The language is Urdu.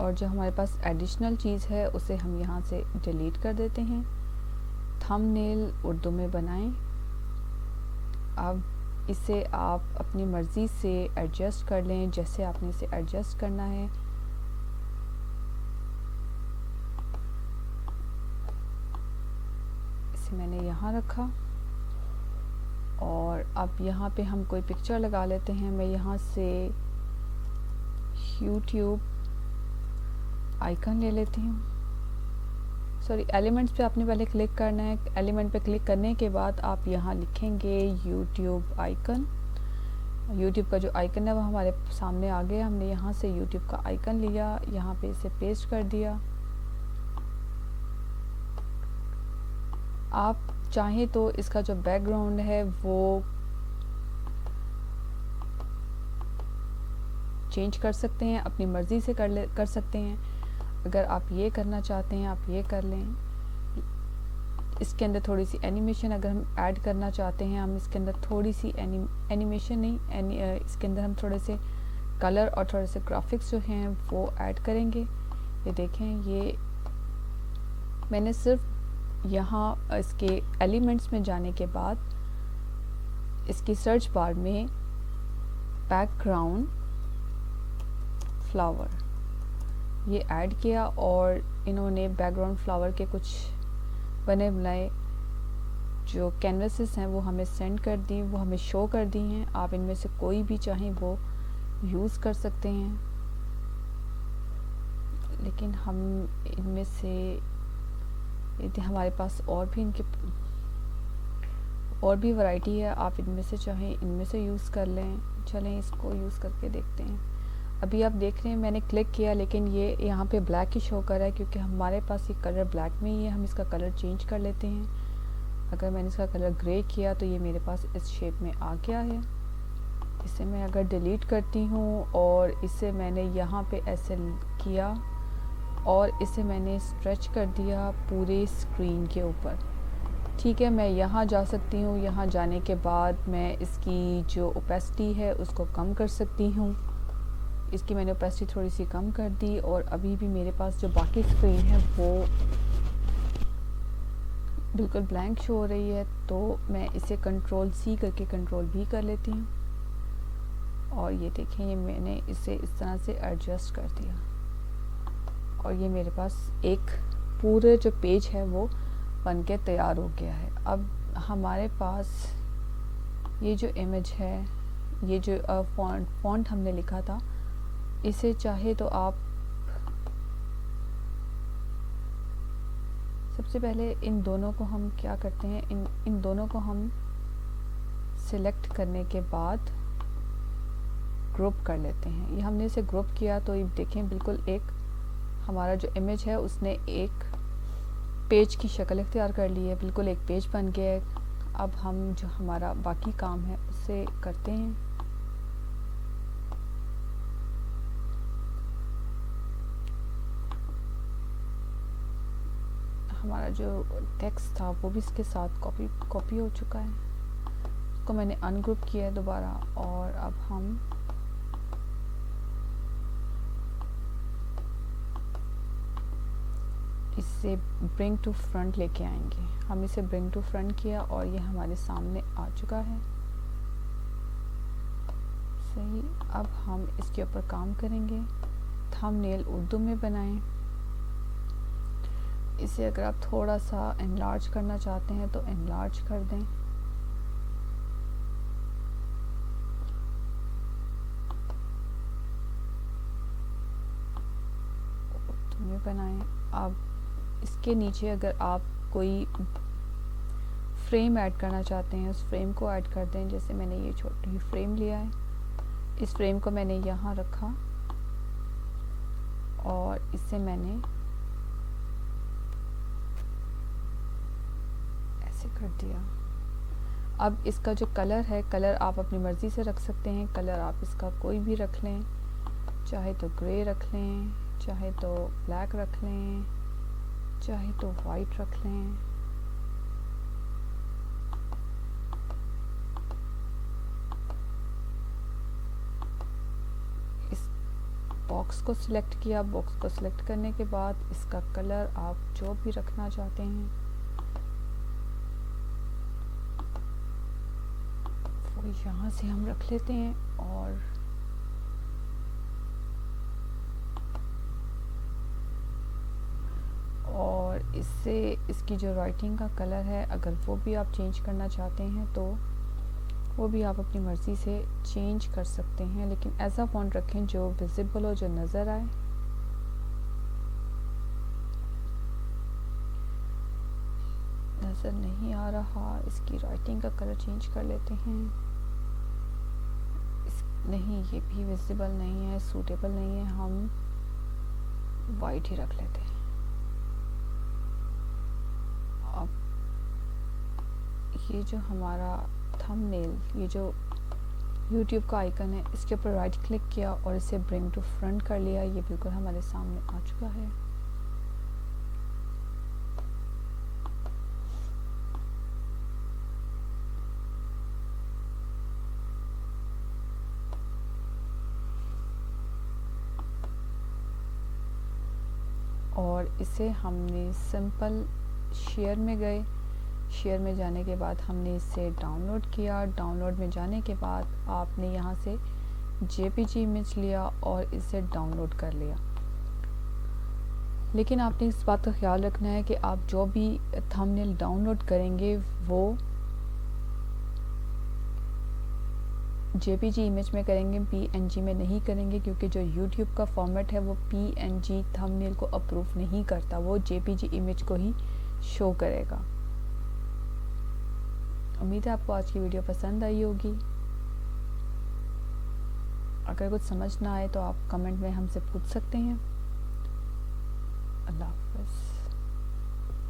اور جو ہمارے پاس ایڈیشنل چیز ہے اسے ہم یہاں سے ڈیلیٹ کر دیتے ہیں. تھم نیل اردو میں بنائیں. اب اسے آپ اپنی مرضی سے ایڈجسٹ کر لیں جیسے آپ نے اسے ایڈجسٹ کرنا ہے. اسے میں نے یہاں رکھا اور اب یہاں پہ ہم کوئی پکچر لگا لیتے ہیں. میں یہاں سے یوٹیوب آئیکن لے لیتی ہوں. سوری، ایلیمنٹس پہ آپ نے پہلے کلک کرنا ہے. ایلیمنٹ پہ کلک کرنے کے بعد آپ یہاں لکھیں گے یوٹیوب آئیکن. یوٹیوب کا جو آئیکن ہے وہ ہمارے سامنے آ گیا. ہم نے یہاں سے یوٹیوب کا آئیکن لیا, یہاں پہ اسے پیسٹ کر دیا. آپ چاہیں تو اس کا جو بیک گراؤنڈ ہے وہ چینج کر سکتے ہیں, اپنی مرضی سے کر سکتے ہیں. اگر آپ یہ کرنا چاہتے ہیں آپ یہ کر لیں. اس کے اندر تھوڑی سی اینیمیشن اگر ہم ایڈ کرنا چاہتے ہیں, ہم اس کے اندر تھوڑی سی اینیمیشن نہیں, اس کے اندر ہم تھوڑے سے کلر اور تھوڑے سے گرافکس جو ہیں وہ ایڈ کریں گے. یہ دیکھیں, یہ میں نے صرف یہاں اس کے ایلیمنٹس میں جانے کے بعد اس کی سرچ بار میں بیک گراؤنڈ فلاور یہ ایڈ کیا, اور انہوں نے بیک گراؤنڈ فلاور کے کچھ بنے بنائے جو کینوسز ہیں وہ ہمیں سینڈ کر دی, وہ ہمیں شو کر دی ہیں. آپ ان میں سے کوئی بھی چاہیں وہ یوز کر سکتے ہیں, لیکن ہم ان میں سے ہمارے پاس اور بھی ورائٹی ہے. آپ ان میں سے چاہیں ان میں سے یوز کر لیں. چلیں اس کو یوز کر کے دیکھتے ہیں. ابھی آپ دیکھ رہے ہیں میں نے کلک کیا لیکن یہ یہاں پہ بلیک ہی شو کر رہا ہے کیونکہ ہمارے پاس یہ کلر بلیک میں ہی ہے. ہم اس کا کلر چینج کر لیتے ہیں. اگر میں نے اس کا کلر گرے کیا تو یہ میرے پاس اس شیپ میں آ گیا ہے. اسے میں اگر ڈیلیٹ کرتی ہوں اور اسے میں نے یہاں پہ ایسے کیا اور اسے میں نے اسٹریچ کر دیا پورے اسکرین کے اوپر, ٹھیک ہے. میں یہاں جا سکتی ہوں, یہاں جانے کے بعد میں اس کی جو اوپیسٹی ہے اس کو کم کر سکتی ہوں. اس کی میں نے اوپیسٹی تھوڑی سی کم کر دی, اور ابھی بھی میرے پاس جو باقی اسکرین ہے وہ بالکل بلینک شو ہو رہی ہے. تو میں اسے کنٹرول سی کر کے کنٹرول بھی کر لیتی ہوں, اور یہ دیکھیں یہ میں نے اسے اس طرح سے ایڈجسٹ کر دیا, اور یہ میرے پاس ایک پورے جو پیج ہے وہ بن کے تیار ہو گیا ہے. اب ہمارے پاس یہ جو امیج ہے, یہ جو فونٹ ہم نے لکھا تھا, اسے چاہے تو آپ سب سے پہلے ان دونوں کو ہم کیا کرتے ہیں, ان دونوں کو ہم سلیکٹ کرنے کے بعد گروپ کر لیتے ہیں. یہ ہم نے اسے گروپ کیا تو یہ دیکھیں بالکل ایک ہمارا جو امیج ہے اس نے ایک پیج کی شکل اختیار کر لی ہے, بالکل ایک پیج بن گیا ہے. اب ہم جو ہمارا باقی کام ہے اسے کرتے ہیں. ہمارا جو ٹیکسٹ تھا وہ بھی اس کے ساتھ کاپی ہو چکا ہے. اس کو میں نے ان گروپ کیا ہے دوبارہ, اور اب ہم اس سے برنگ ٹو فرنٹ لے کے آئیں گے. ہم اسے برنگ ٹو فرنٹ کیا اور یہ ہمارے سامنے آ چکا ہے. صحیح, اب ہم اس کے اوپر کام کریں گے. تھم نیل اردو میں بنائیں. اسے اگر آپ تھوڑا سا انلارج کرنا چاہتے ہیں تو انلارج کر دیں. اردو میں بنائیں. اب اس کے نیچے اگر آپ کوئی فریم ایڈ کرنا چاہتے ہیں اس فریم کو ایڈ کر دیں. جیسے میں نے یہ چھوٹی فریم لیا ہے, اس فریم کو میں نے یہاں رکھا اور اسے میں نے ایسے کر دیا. اب اس کا جو کلر ہے, کلر آپ اپنی مرضی سے رکھ سکتے ہیں. کلر آپ اس کا کوئی بھی رکھ لیں, چاہے تو گرے رکھ لیں, چاہے تو بلیک رکھ لیں, چاہے تو وائٹ رکھ لیں. اس باکس کو سلیکٹ کیا. باکس کو سلیکٹ کرنے کے بعد اس کا کلر آپ جو بھی رکھنا چاہتے ہیں وہ یہاں سے ہم رکھ لیتے ہیں. اور اس سے اس کی جو رائٹنگ کا کلر ہے اگر وہ بھی آپ چینج کرنا چاہتے ہیں تو وہ بھی آپ اپنی مرضی سے چینج کر سکتے ہیں, لیکن ایسا فونٹ رکھیں جو ویزیبل ہو, جو نظر آئے. نظر نہیں آ رہا, اس کی رائٹنگ کا کلر چینج کر لیتے ہیں. نہیں, یہ بھی ویزیبل نہیں ہے, سوٹیبل نہیں ہے, ہم وائٹ ہی رکھ لیتے ہیں. اب یہ جو ہمارا تھم نیل, یہ جو یوٹیوب کا آئیکن ہے, اس کے اوپر رائٹ کلک کیا اور اسے برنگ ٹو فرنٹ کر لیا. یہ بالکل ہمارے سامنے آ چکا ہے. اور اسے ہم نے سمپل شیئر میں گئے. شیئر میں جانے کے بعد ہم نے اسے ڈاؤن لوڈ کیا. ڈاؤن لوڈ میں جانے کے بعد آپ نے یہاں سے جے پی جی امیج لیا اور اسے ڈاؤن لوڈ کر لیا. لیکن آپ نے اس بات کا خیال رکھنا ہے کہ آپ جو بھی تھم نیل ڈاؤن لوڈ کریں گے وہ جے پی جی امیج میں کریں گے, پی این جی میں نہیں کریں گے, کیونکہ جو یوٹیوب کا فارمیٹ ہے وہ پی این جی تھم نیل کو اپروو نہیں کرتا, وہ جے پی جی امیج کو ہی شو کرے گا. امید ہے آپ کو آج کی ویڈیو پسند آئی ہوگی. اگر کچھ سمجھ نہ آئے تو آپ کمنٹ میں ہم سے پوچھ سکتے ہیں. اللہ حافظ.